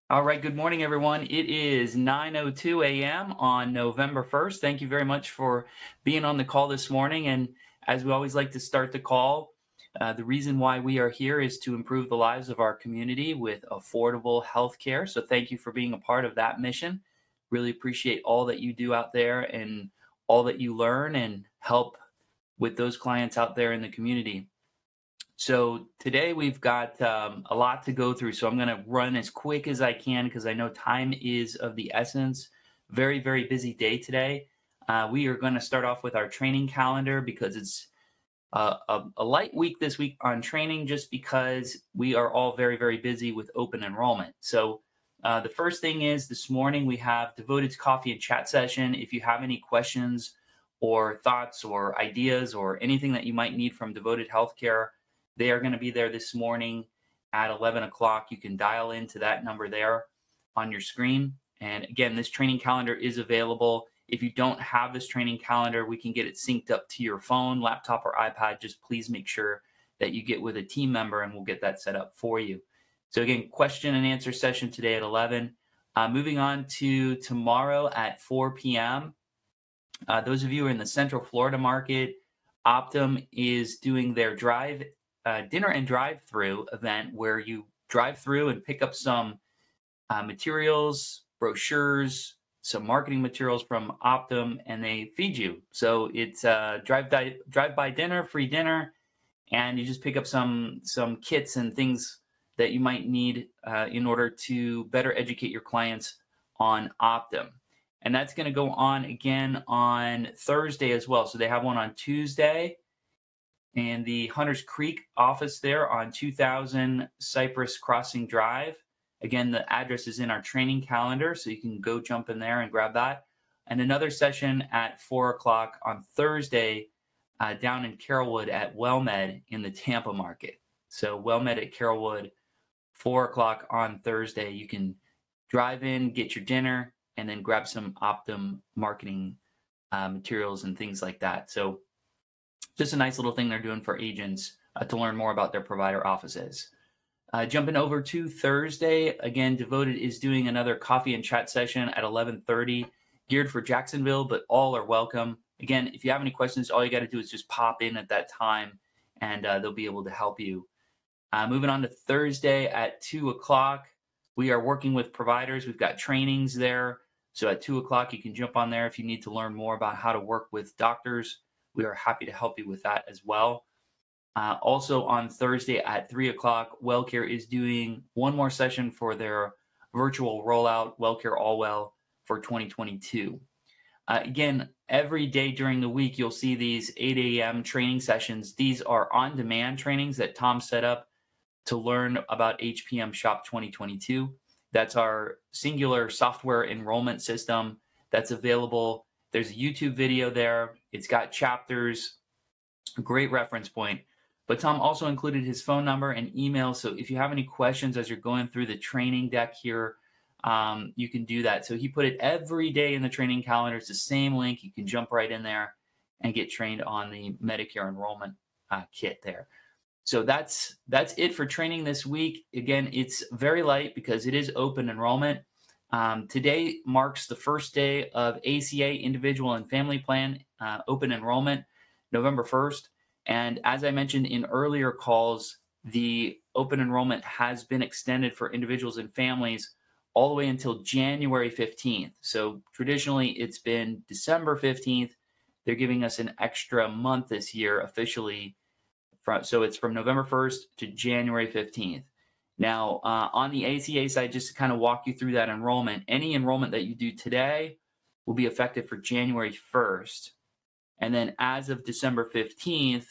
All right, good morning, everyone. It is 9:02 a.m. on November 1st. Thank you very much for being on the call this morning. And as we always like to start the call, the reason why we are here is to improve the lives of our community with affordable health care. So thank you for being a part of that mission. Really appreciate all that you do out there and all that you learn and help with those clients out there in the community. So today we've got a lot to go through. So I'm going to run as quick as I can because I know time is of the essence. Very, very busy day today. We are going to start off with our training calendar because it's a light week this week on training just because we are all very, very busy with open enrollment. So the first thing is this morning we have Devoted's coffee and chat session. If you have any questions or thoughts or ideas or anything that you might need from Devoted Healthcare, they are going to be there this morning at 11 o'clock. You can dial into that number there on your screen. And again, this training calendar is available. If you don't have this training calendar, we can get it synced up to your phone, laptop, or iPad. Just please make sure that you get with a team member and we'll get that set up for you. So again, question and answer session today at 11. Moving on to tomorrow at 4 p.m. Those of you who are in the Central Florida market, Optum is doing their dinner and drive-through event where you drive through and pick up some materials, brochures, some marketing materials from Optum, and they feed you. So it's drive-by dinner, free dinner, and you just pick up some kits and things that you might need in order to better educate your clients on Optum. And that's going to go on again on Thursday as well. So they have one on Tuesday and the Hunters Creek office there on 2000 Cypress Crossing Drive. Again, the address is in our training calendar, so you can go jump in there and grab that. And another session at 4 o'clock on Thursday down in Carrollwood at WellMed in the Tampa market. So WellMed at Carrollwood, 4 o'clock on Thursday. You can drive in, get your dinner, and then grab some Optum marketing materials and things like that. So just a nice little thing they're doing for agents to learn more about their provider offices. Jumping over to Thursday, again, Devoted is doing another coffee and chat session at 11:30, geared for Jacksonville, but all are welcome. Again, if you have any questions, all you got to do is just pop in at that time, and they'll be able to help you. Moving on to Thursday at 2 o'clock, we are working with providers. We've got trainings there. So at 2 o'clock, you can jump on there if you need to learn more about how to work with doctors. We are happy to help you with that as well. Also on Thursday at 3 o'clock, WellCare is doing one more session for their virtual rollout, WellCare All Well, for 2022. Again, every day during the week, you'll see these 8 a.m. training sessions. These are on-demand trainings that Tom set up to learn about HPM Shop 2022. That's our singular software enrollment system that's available. There's a YouTube video there. It's got chapters, a great reference point. But Tom also included his phone number and email. So if you have any questions as you're going through the training deck here, you can do that. So he put it every day in the training calendar. It's the same link. You can jump right in there and get trained on the Medicare enrollment kit there. So that's it for training this week. Again, it's very light because it is open enrollment. Today marks the first day of ACA Individual and Family Plan open enrollment, November 1st. And as I mentioned in earlier calls, the open enrollment has been extended for individuals and families all the way until January 15th. So traditionally, it's been December 15th. They're giving us an extra month this year officially. So it's from November 1st to January 15th. Now, on the ACA side, just to kind of walk you through that enrollment, any enrollment that you do today will be effective for January 1st. And then as of December 15th,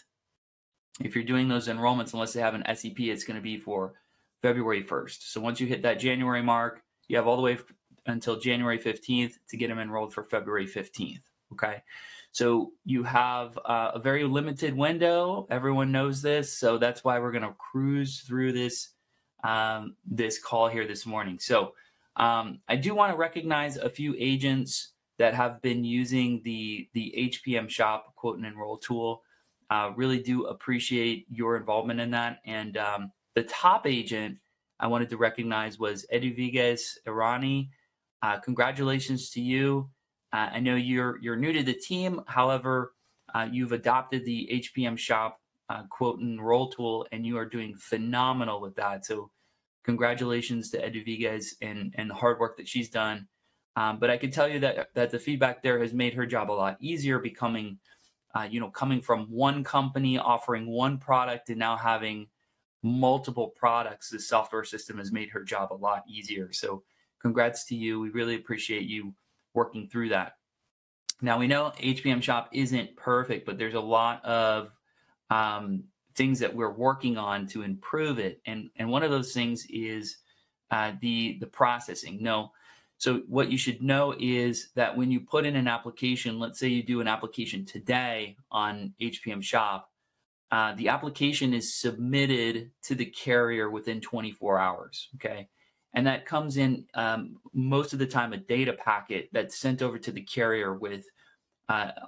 if you're doing those enrollments, unless they have an SEP, it's going to be for February 1st. So once you hit that January mark, you have all the way until January 15th to get them enrolled for February 15th. Okay. So you have a very limited window. Everyone knows this. So that's why we're going to cruise through this call here this morning. So I do want to recognize a few agents that have been using the HPM Shop quote and enroll tool. Really do appreciate your involvement in that. And the top agent I wanted to recognize was Eduviguez Irani. Congratulations to you. I know you're new to the team. However, you've adopted the HPM Shop quote and roll tool, and you are doing phenomenal with that. So congratulations to Eduviguez and the hard work that she's done. But I can tell you that the feedback there has made her job a lot easier, becoming, coming from one company offering one product and now having multiple products. The software system has made her job a lot easier. So congrats to you. We really appreciate you working through that. Now, we know HPM Shop isn't perfect, but there's a lot of things that we're working on to improve it. And one of those things is the processing. So what you should know is that when you put in an application, let's say you do an application today on HPM Shop, the application is submitted to the carrier within 24 hours, okay? And that comes in most of the time a data packet that's sent over to the carrier with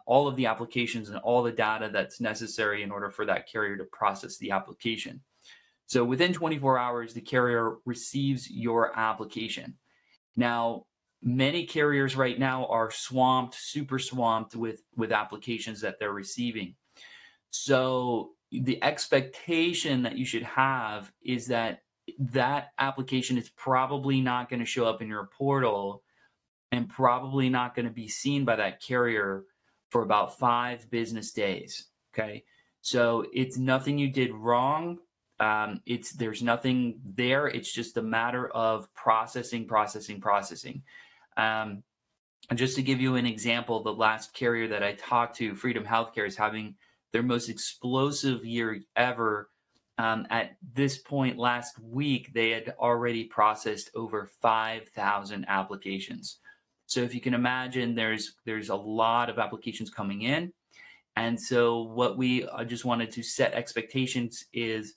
all of the applications and all the data that's necessary in order for that carrier to process the application. So within 24 hours, the carrier receives your application. Now, many carriers right now are swamped, super swamped with applications that they're receiving. So the expectation that you should have is that application is probably not going to show up in your portal and probably not going to be seen by that carrier for about 5 business days. Okay. So it's nothing you did wrong. There's nothing there. It's just a matter of processing. And just to give you an example, the last carrier that I talked to, Freedom Healthcare, is having their most explosive year ever. At this point last week, they had already processed over 5,000 applications. So if you can imagine, there's a lot of applications coming in. And so what I just wanted to set expectations is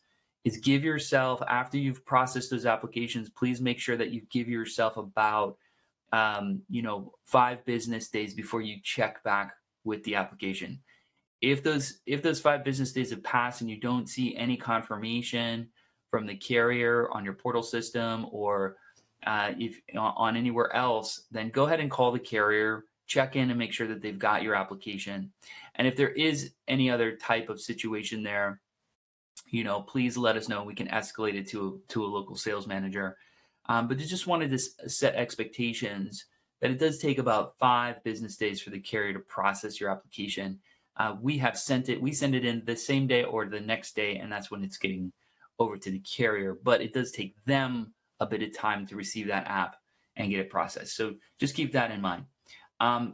give yourself, after you've processed those applications, please make sure that you give yourself about 5 business days before you check back with the application. If those 5 business days have passed and you don't see any confirmation from the carrier on your portal system or if on anywhere else, then go ahead and call the carrier, check in and make sure that they've got your application. And if there is any other type of situation there, please let us know. We can escalate it to a local sales manager. But I just wanted to set expectations that it does take about 5 business days for the carrier to process your application. We send it in the same day or the next day, and that's when it's getting over to the carrier. But it does take them a bit of time to receive that app and get it processed. So just keep that in mind.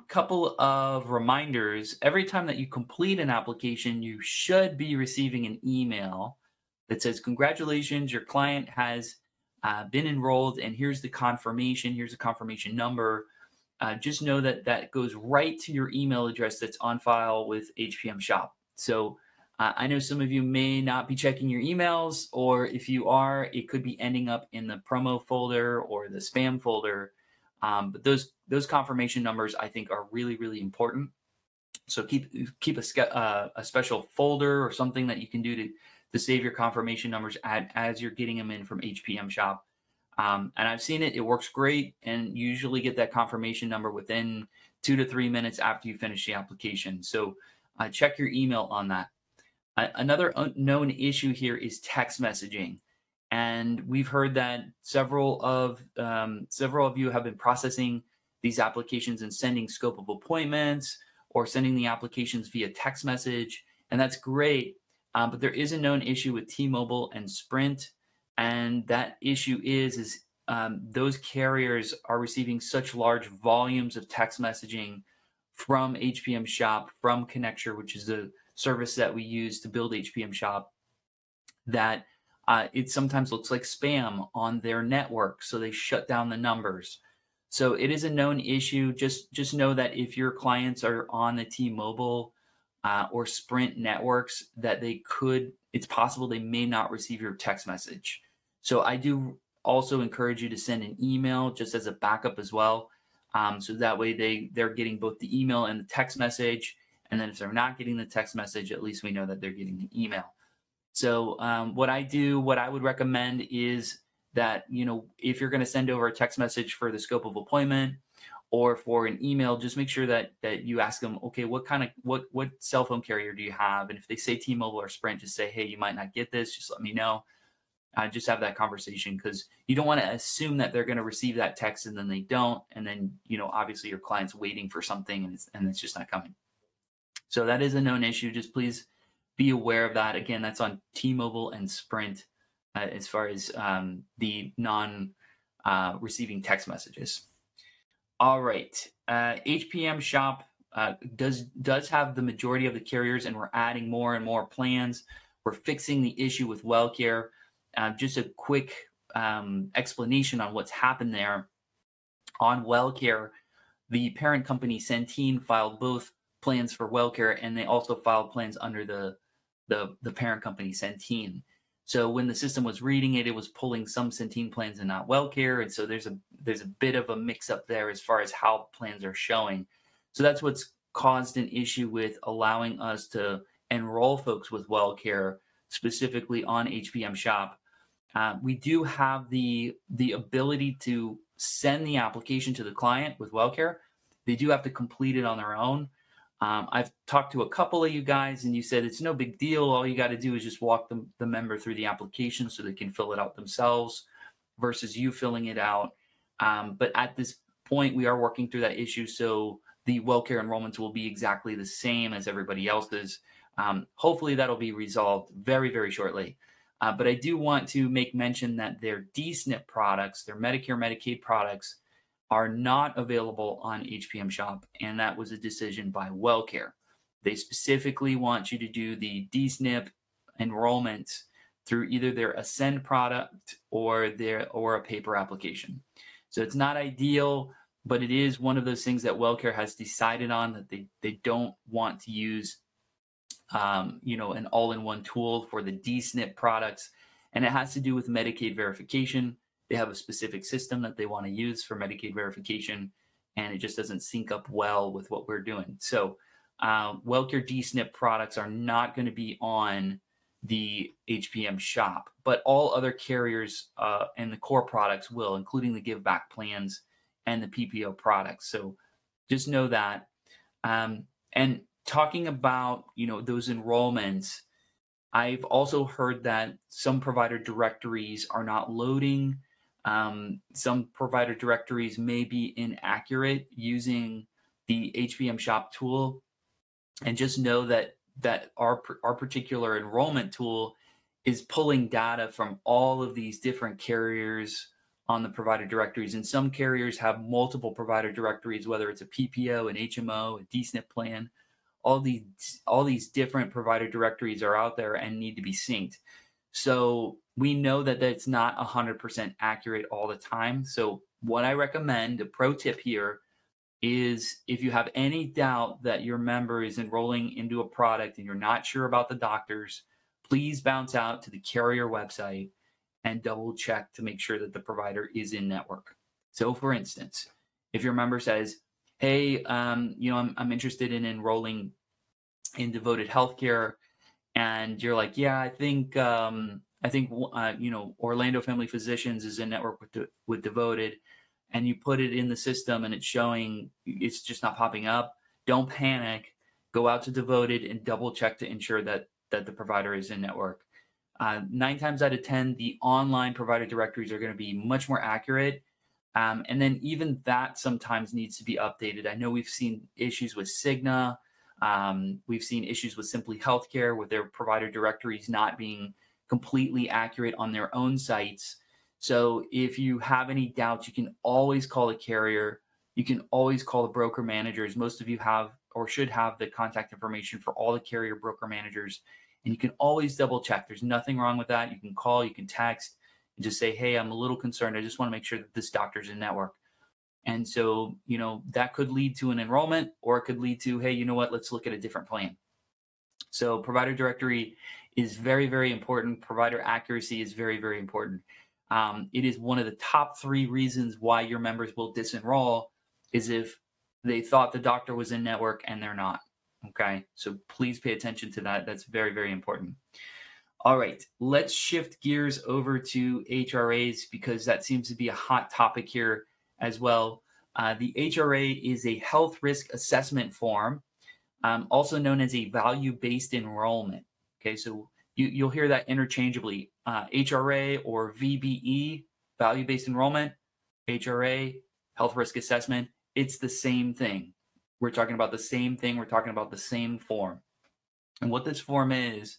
Couple of reminders. Every time that you complete an application, you should be receiving an email that says, congratulations, your client has been enrolled, and here's the confirmation. Here's the confirmation number. Just know that goes right to your email address that's on file with HPM Shop. So I know some of you may not be checking your emails, or if you are, it could be ending up in the promo folder or the spam folder. But those confirmation numbers, I think, are really, really important. So keep a special folder or something that you can do to save your confirmation numbers as you're getting them in from HPM Shop. And I've seen it. It works great, and you usually get that confirmation number within 2 to 3 minutes after you finish the application. So check your email on that. Another known issue here is text messaging. And we've heard that several of you have been processing these applications and sending scope of appointments or sending the applications via text message. And that's great. But there is a known issue with T-Mobile and Sprint. And that issue is those carriers are receiving such large volumes of text messaging from HPM Shop, from Connecture, which is the service that we use to build HPM Shop, that it sometimes looks like spam on their network. So they shut down the numbers. So it is a known issue. Just know that if your clients are on the T-Mobile or Sprint networks, that it's possible they may not receive your text message. So I do also encourage you to send an email just as a backup as well. So that way they're getting both the email and the text message. And then if they're not getting the text message, at least we know that they're getting the email. So what I would recommend is that, if you're going to send over a text message for the scope of appointment or for an email, just make sure that you ask them, okay, what cell phone carrier do you have? And if they say T-Mobile or Sprint, just say, hey, you might not get this. Just let me know. Just have that conversation, because you don't want to assume that they're going to receive that text and then they don't. And then, obviously your client's waiting for something and it's just not coming. So that is a known issue. Just please be aware of that. Again, that's on T-Mobile and Sprint as far as the non-receiving text messages. All right. HPM Shop does have the majority of the carriers, and we're adding more and more plans. We're fixing the issue with WellCare. Just a quick explanation on what's happened there. On WellCare, the parent company Centene filed both plans for WellCare, and they also filed plans under the parent company Centene. So when the system was reading it, it was pulling some Centene plans and not WellCare, and so there's a bit of a mix-up there as far as how plans are showing. So that's what's caused an issue with allowing us to enroll folks with WellCare, specifically on HPM Shop. We do have the ability to send the application to the client with WellCare. They do have to complete it on their own. I've talked to a couple of you guys, and you said it's no big deal. All you got to do is just walk the member through the application so they can fill it out themselves versus you filling it out. But at this point, we are working through that issue. So the WellCare enrollments will be exactly the same as everybody else's. Hopefully that'll be resolved very, very shortly. But I do want to make mention that their DSNP products, their Medicare, Medicaid products, are not available on HPM Shop, and that was a decision by WellCare. They specifically want you to do the DSNP enrollment through either their Ascend product or a paper application. So it's not ideal, but it is one of those things that WellCare has decided on, that they don't want to use an all-in-one tool for the DSNP products. And it has to do with Medicaid verification. They have a specific system that they want to use for Medicaid verification, and it just doesn't sync up well with what we're doing. So WellCare DSNP products are not going to be on the HPM Shop, but all other carriers and the core products will, including the give back plans and the PPO products. So just know that. And talking about, those enrollments, I've also heard that some provider directories are not loading. Some provider directories may be inaccurate using the HPM Shop tool. And just know that our particular enrollment tool is pulling data from all of these different carriers on the provider directories. And some carriers have multiple provider directories, whether it's a PPO, an HMO, a DSNP plan. All these different provider directories are out there and need to be synced. So we know that that's not 100% accurate all the time. So what I recommend, a pro tip here, is if you have any doubt that your member is enrolling into a product and you're not sure about the doctors, please bounce out to the carrier website and double check to make sure that the provider is in network. So for instance, if your member says, hey, I'm interested in enrolling in Devoted Healthcare, and you're like, yeah, I think Orlando Family Physicians is in network with Devoted, and you put it in the system and it's showing, it's just not popping up. Don't panic. Go out to Devoted and double check to ensure that the provider is in network. 9 times out of 10, the online provider directories are going to be much more accurate. And then even that sometimes needs to be updated. I know we've seen issues with Cigna. We've seen issues with Simply Healthcare with their provider directories not being completely accurate on their own sites. So if you have any doubts, you can always call a carrier. You can always call the broker managers. Most of you have or should have the contact information for all the carrier broker managers. And you can always double check. There's nothing wrong with that. You can call, you can text, and just say, hey, I'm a little concerned. I just want to make sure that this doctor's in network. And so, that could lead to an enrollment, or it could lead to, hey, you know what, let's look at a different plan. So provider directory is very, very important. Provider accuracy is very, very important. It is one of the top 3 reasons why your members will disenroll, is if they thought the doctor was in network and they're not. Okay, so please pay attention to that. That's very, very important. All right, let's shift gears over to HRAs because that seems to be a hot topic here as well. The HRA is a health risk assessment form, also known as a value-based enrollment. Okay, so you'll hear that interchangeably. HRA or VBE, value-based enrollment, HRA, health risk assessment. It's the same thing. We're talking about the same thing. We're talking about the same form. And what this form is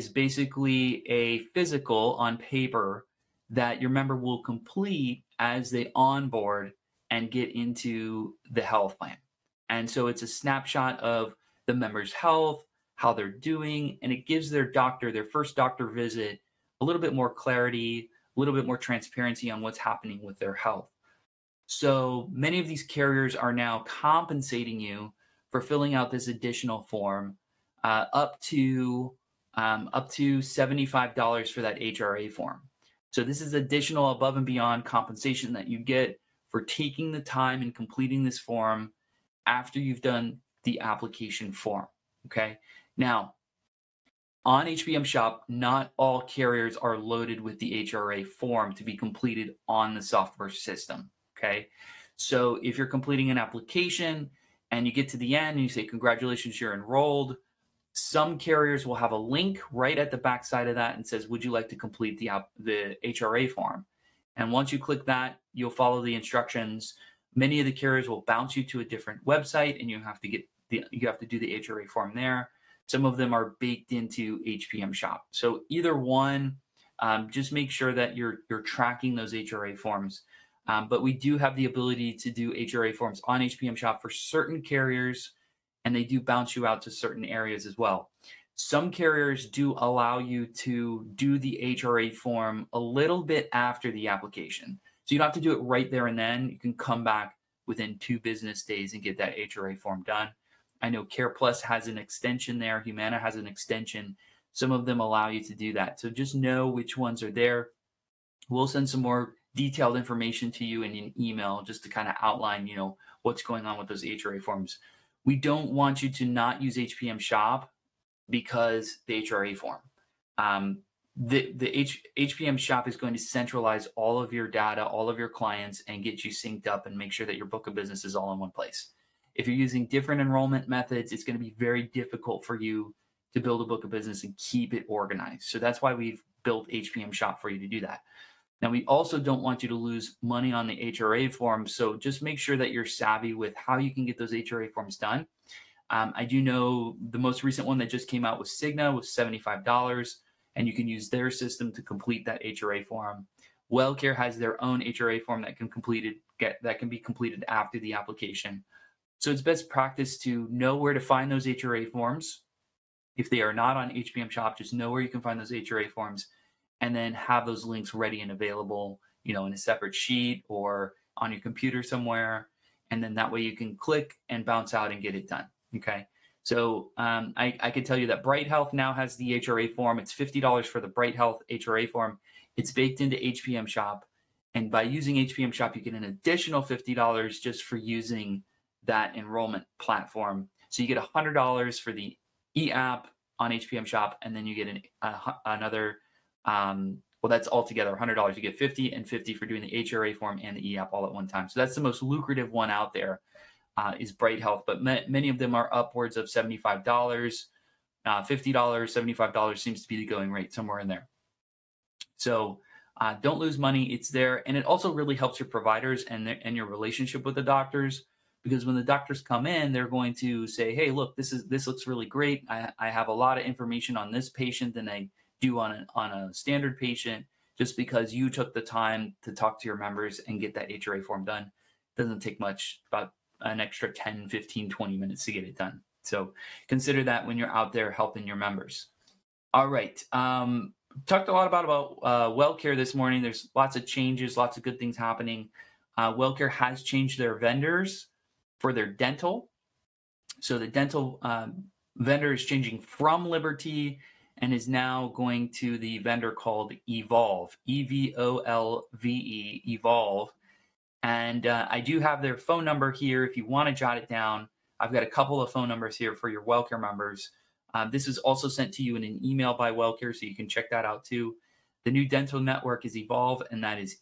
basically a physical on paper that your member will complete as they onboard and get into the health plan. And so it's a snapshot of the member's health, how they're doing, and it gives their doctor, their first doctor visit, a little bit more clarity, a little bit more transparency on what's happening with their health. So many of these carriers are now compensating you for filling out this additional form, up to $75 for that HRA form. So this is additional above and beyond compensation that you get for taking the time and completing this form after you've done the application form. Okay. Now, on HPM Shop, not all carriers are loaded with the HRA form to be completed on the software system. Okay. So if you're completing an application and you get to the end and you say, congratulations, you're enrolled, some carriers will have a link right at the back side of that and says, would you like to complete the HRA form? And once you click that, you'll follow the instructions. Many of the carriers will bounce you to a different website and you have to do the HRA form there. Some of them are baked into HPM Shop. So either one, just make sure that you're tracking those HRA forms. But we do have the ability to do HRA forms on HPM Shop for certain carriers, and they do bounce you out to certain areas as well. Some carriers do allow you to do the HRA form a little bit after the application. So you don't have to do it right there and then. You can come back within 2 business days and get that HRA form done. I know CarePlus has an extension there. Humana has an extension. Some of them allow you to do that. So just know which ones are there. We'll send some more detailed information to you in an email just to kind of outline, what's going on with those HRA forms. We don't want you to not use HPM Shop because the HRA form. HPM Shop is going to centralize all of your data, all of your clients, and get you synced up and make sure that your book of business is all in one place. If you're using different enrollment methods, it's going to be very difficult for you to build a book of business and keep it organized. So that's why we've built HPM Shop for you to do that. Now, we also don't want you to lose money on the HRA form. So just make sure that you're savvy with how you can get those HRA forms done. I do know the most recent one that just came out with Cigna was $75, and you can use their system to complete that HRA form. WellCare has their own HRA form that can be completed after the application. So it's best practice to know where to find those HRA forms. If they are not on HPM Shop, just know where you can find those HRA forms and then have those links ready and available, in a separate sheet or on your computer somewhere. And then that way you can click and bounce out and get it done. Okay. So I can tell you that Bright Health now has the HRA form. It's $50 for the Bright Health HRA form. It's baked into HPM Shop. And by using HPM Shop, you get an additional $50 just for using that enrollment platform. So you get $100 for the e-app on HPM Shop, and then you get another, that's altogether $100. You get $50 and $50 for doing the HRA form and the e-app all at one time. So that's the most lucrative one out there, is Bright Health, but many of them are upwards of $75, $50, $75 seems to be the going rate, somewhere in there. So don't lose money. It's there. And it also really helps your providers and your relationship with the doctors, because when the doctors come in, they're going to say, hey, look, this looks really great. I have a lot of information on this patient than I do on a standard patient, just because you took the time to talk to your members and get that HRA form done. It doesn't take much, about an extra 10, 15, 20 minutes to get it done. So consider that when you're out there helping your members. All right. Talked a lot about WellCare this morning. There's lots of changes, lots of good things happening. WellCare has changed their vendors for their dental. So the dental vendor is changing from Liberty and is now going to the vendor called Evolve, E-V-O-L-V-E, Evolve. And I do have their phone number here if you want to jot it down. I've got a couple of phone numbers here for your WellCare members. This is also sent to you in an email by WellCare, so you can check that out too. The new dental network is Evolve, and that is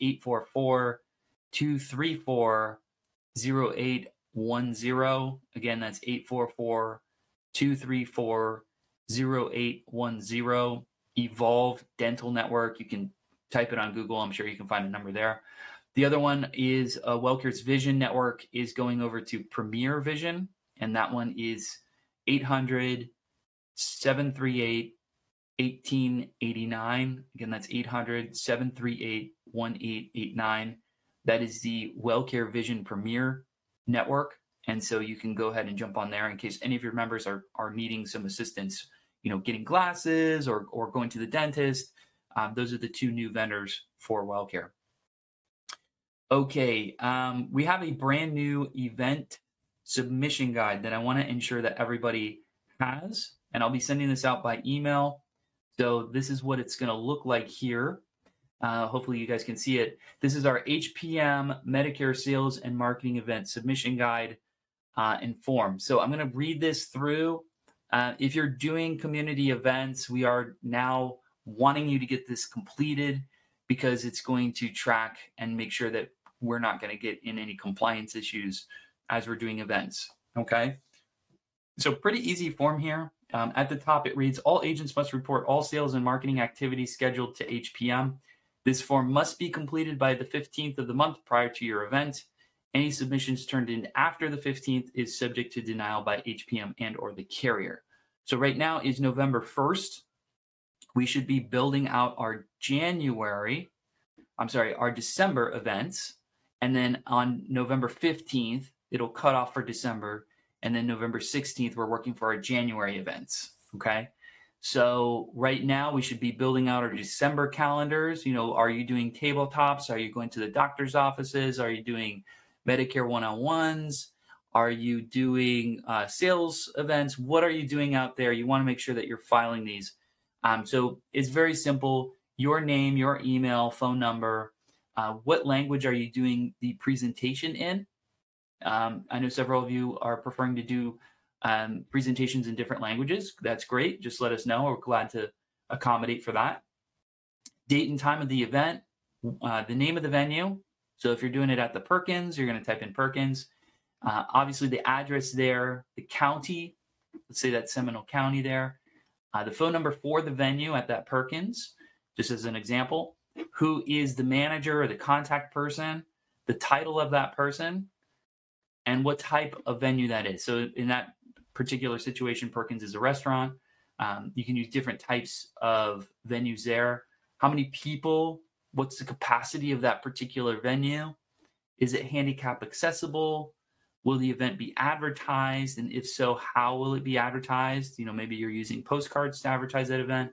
844-234-0810. Again, that's 844-234-0810. Evolve Dental Network. You can type it on Google. I'm sure you can find a number there. The other one is WellCare's Vision Network is going over to Premier Vision, and that one is 800-738-1889. Again, that's 800-738-1889. That is the WellCare Vision Premier Network. And so you can go ahead and jump on there in case any of your members are needing some assistance, getting glasses or going to the dentist. Those are the two new vendors for WellCare. Okay, we have a brand new event submission guide that I want to ensure that everybody has, and I'll be sending this out by email. So this is what it's going to look like here. Hopefully you guys can see it. This is our HPM Medicare Sales and Marketing Event Submission Guide in form. So I'm going to read this through. If you're doing community events, we are now wanting you to get this completed because it's going to track and make sure that we're not going to get in any compliance issues as we're doing events. Okay. So pretty easy form here. At the top, it reads, all agents must report all sales and marketing activities scheduled to HPM. This form must be completed by the 15th of the month prior to your event. Any submissions turned in after the 15th is subject to denial by HPM and or the carrier. So right now is November 1st. We should be building out our our December events. And then on November 15th, it'll cut off for December. And then November 16th, we're working for our January events. Okay. So right now we should be building out our December calendars. Are you doing tabletops? Are you going to the doctor's offices? Are you doing Medicare one-on-ones? Are you doing sales events? What are you doing out there? You want to make sure that you're filing these. So it's very simple. Your name, your email, phone number. What language are you doing the presentation in? I know several of you are preferring to do presentations in different languages. That's great. Just let us know. We're glad to accommodate for that. Date and time of the event, the name of the venue. So if you're doing it at the Perkins, you're going to type in Perkins. Obviously the address there, the county, let's say that's Seminole County there. The phone number for the venue at that Perkins, just as an example. Who is the manager or the contact person, the title of that person, and what type of venue that is. So in that particular situation, Perkins is a restaurant. You can use different types of venues there. How many people? What's the capacity of that particular venue? Is it handicap accessible? Will the event be advertised? And if so, how will it be advertised? Maybe you're using postcards to advertise that event.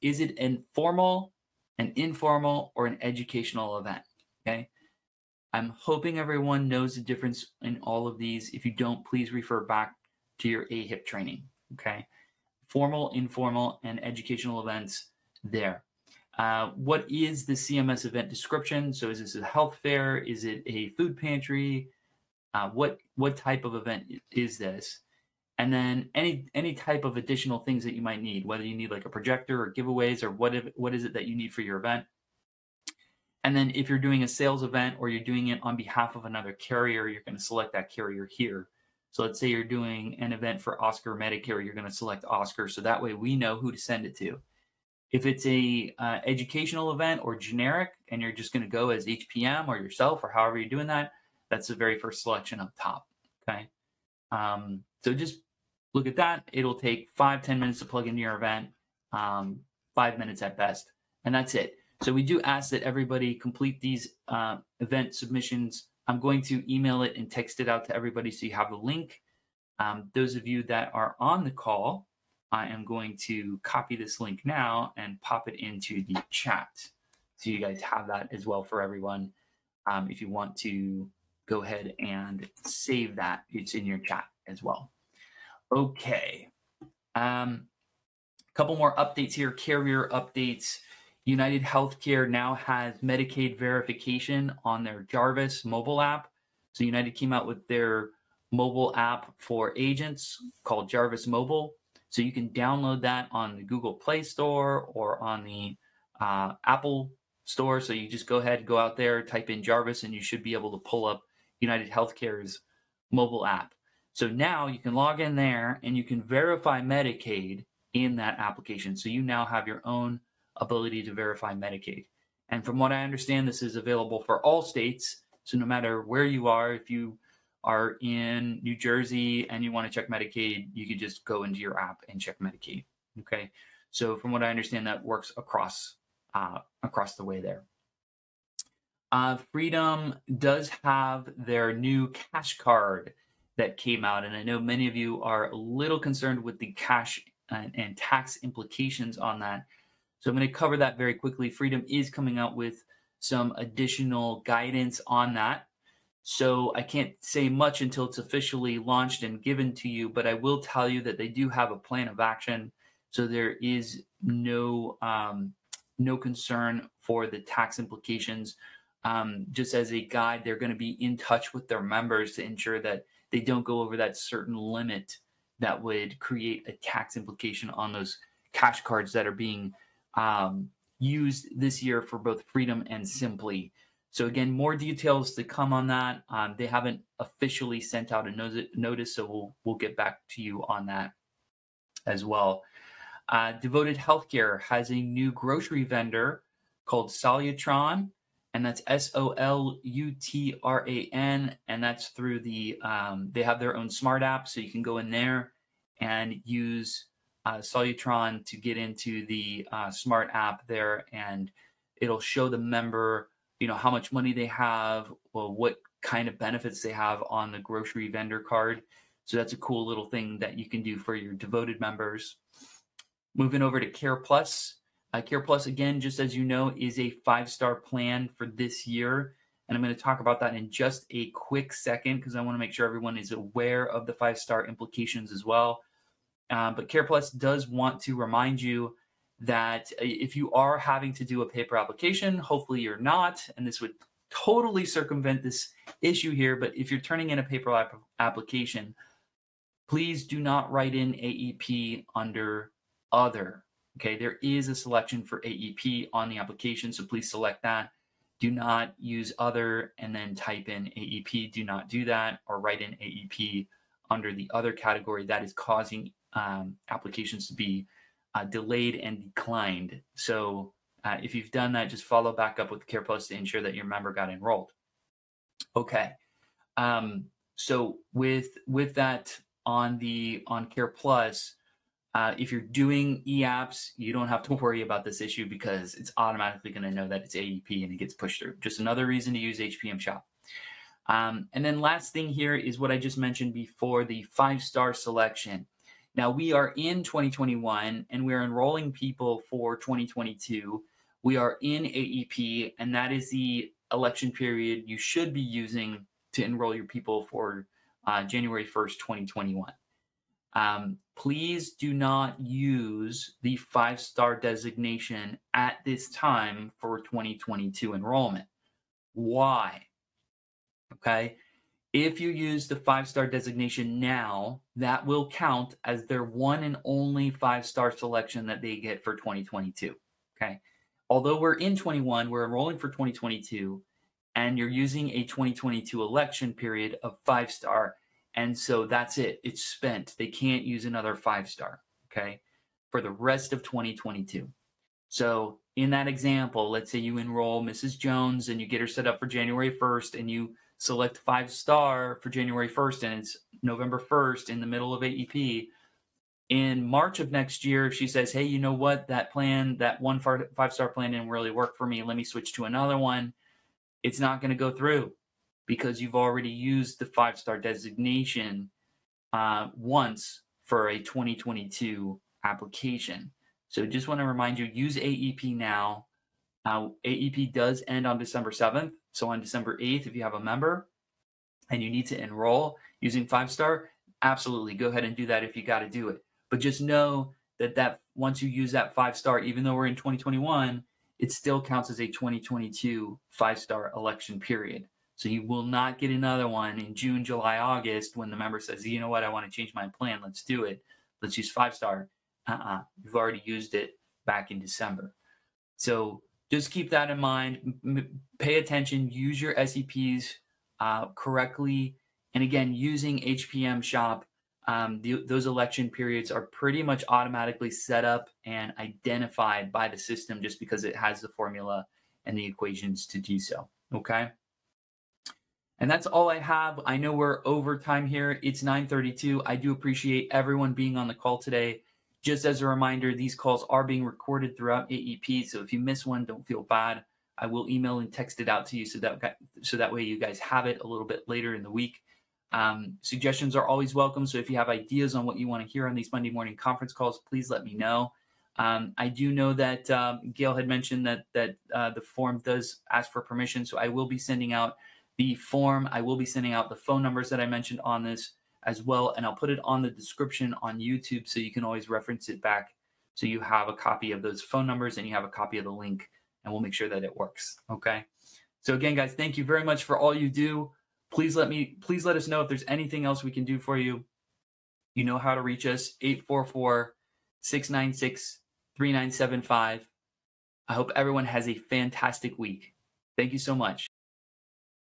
Is it informal, an informal, or an educational event? Okay. I'm hoping everyone knows the difference in all of these. If you don't, please refer back to your AHIP training. Okay. Formal, informal, and educational events there. What is the CMS event description? So is this a health fair? Is it a food pantry? What type of event is this? And then any type of additional things that you might need, whether you need like a projector or giveaways or what is it that you need for your event. And then if you're doing a sales event or you're doing it on behalf of another carrier, you're going to select that carrier here. So let's say you're doing an event for Oscar Medicare, you're going to select Oscar. So that way we know who to send it to. If it's a educational event or generic, and you're just going to go as HPM or yourself or however you're doing that, that's the very first selection up top. Okay. So just look at that. It'll take 5-10 minutes to plug into your event, 5 minutes at best, and that's it. So we do ask that everybody complete these event submissions. I'm going to email it and text it out to everybody so you have the link. Those of you that are on the call, I am going to copy this link now and pop it into the chat. So you guys have that as well for everyone. If you want to go ahead and save that, it's in your chat as well. Okay. Couple more updates here, carrier updates. United Healthcare now has Medicaid verification on their Jarvis mobile app. So United came out with their mobile app for agents called Jarvis Mobile. So you can download that on the Google Play Store or on the Apple Store. So you just go ahead, go out there, type in Jarvis, and you should be able to pull up United Healthcare's mobile app. So now you can log in there and you can verify Medicaid in that application. So you now have your own ability to verify Medicaid. And from what I understand, this is available for all states. So no matter where you are, if you are in New Jersey and you want to check Medicaid, you can just go into your app and check Medicaid. Okay. So from what I understand, that works across the way there. Freedom does have their new cash card that came out, and I know many of you are a little concerned with the cash and tax implications on that. So I'm going to cover that very quickly. Freedom is coming out with some additional guidance on that. So I can't say much until it's officially launched and given to you, but I will tell you that they do have a plan of action. So there is no concern for the tax implications. Just as a guide, they're going to be in touch with their members to ensure that they don't go over that certain limit that would create a tax implication on those cash cards that are being used this year for both Freedom and Simply. So again, more details to come on that. They haven't officially sent out a notice, so we'll get back to you on that as well. Devoted Healthcare has a new grocery vendor called Solutron, and that's Solutran, and that's through the they have their own smart app, so you can go in there and use Solutron to get into the smart app there, and it'll show the member, how much money they have, well, what kind of benefits they have on the grocery vendor card. So that's a cool little thing that you can do for your devoted members. Moving over to CarePlus. CarePlus, again, just as you know, is a 5-star plan for this year. And I'm going to talk about that in just a quick second because I want to make sure everyone is aware of the 5-star implications as well. But CarePlus does want to remind you that if you are having to do a paper application, hopefully you're not, and this would totally circumvent this issue here, but if you're turning in a paper application, please do not write in AEP under other. Okay, there is a selection for AEP on the application, so please select that. Do not use other and then type in AEP. Do not do that, or write in AEP under the other category. That is causing applications to be delayed and declined. So if you've done that, just follow back up with CarePlus to ensure that your member got enrolled. Okay, so with that on CarePlus, if you're doing e-apps, you don't have to worry about this issue because it's automatically going to know that it's AEP and it gets pushed through. Just another reason to use HPM Shop. And then last thing here is what I just mentioned before, the 5-star selection. Now we are in 2021 and we're enrolling people for 2022. We are in AEP, and that is the election period you should be using to enroll your people for January 1st, 2021. Please do not use the 5-star designation at this time for 2022 enrollment. Why? Okay. If you use the 5-star designation now, that will count as their one and only 5-star selection that they get for 2022. Okay. Although we're in 21, we're enrolling for 2022, and you're using a 2022 election period of 5-star. And so that's it. It's spent. They can't use another 5-star, okay, for the rest of 2022. So in that example, let's say you enroll Mrs. Jones and you get her set up for January 1st and you select 5-star for January 1st and it's November 1st in the middle of AEP. In March of next year, if she says, hey, you know what, that plan, that one 5-star plan didn't really work for me, let me switch to another one, it's not going to go through, because you've already used the 5-star designation once for a 2022 application. So just want to remind you, use AEP now. AEP does end on December 7th. So on December 8th, if you have a member and you need to enroll using 5-star, absolutely go ahead and do that if you got to do it. But just know that once you use that 5-star, even though we're in 2021, it still counts as a 2022 5-star election period. So you will not get another one in June, July, August when the member says, you know what, I want to change my plan, let's do it. let's use 5-star. You've already used it back in December. So just keep that in mind. Pay attention, use your SEPs correctly. And again, using HPM Shop, those election periods are pretty much automatically set up and identified by the system just because it has the formula and the equations to do so. Okay. And that's all I have. I know we're over time here. It's 9:32. I do appreciate everyone being on the call today. Just as a reminder, these calls are being recorded throughout AEP. So if you miss one, don't feel bad. I will email and text it out to you so that way you guys have it a little bit later in the week. Suggestions are always welcome. So if you have ideas on what you want to hear on these Monday morning conference calls, please let me know. I do know that Gail had mentioned that the form does ask for permission. So I will be sending out the form. I will be sending out the phone numbers that I mentioned on this as well. And I'll put it on the description on YouTube so you can always reference it back. So you have a copy of those phone numbers and you have a copy of the link, and we'll make sure that it works. Okay. So again, guys, thank you very much for all you do. Please let us know if there's anything else we can do for you. You know how to reach us, 844-696-3975. I hope everyone has a fantastic week. Thank you so much.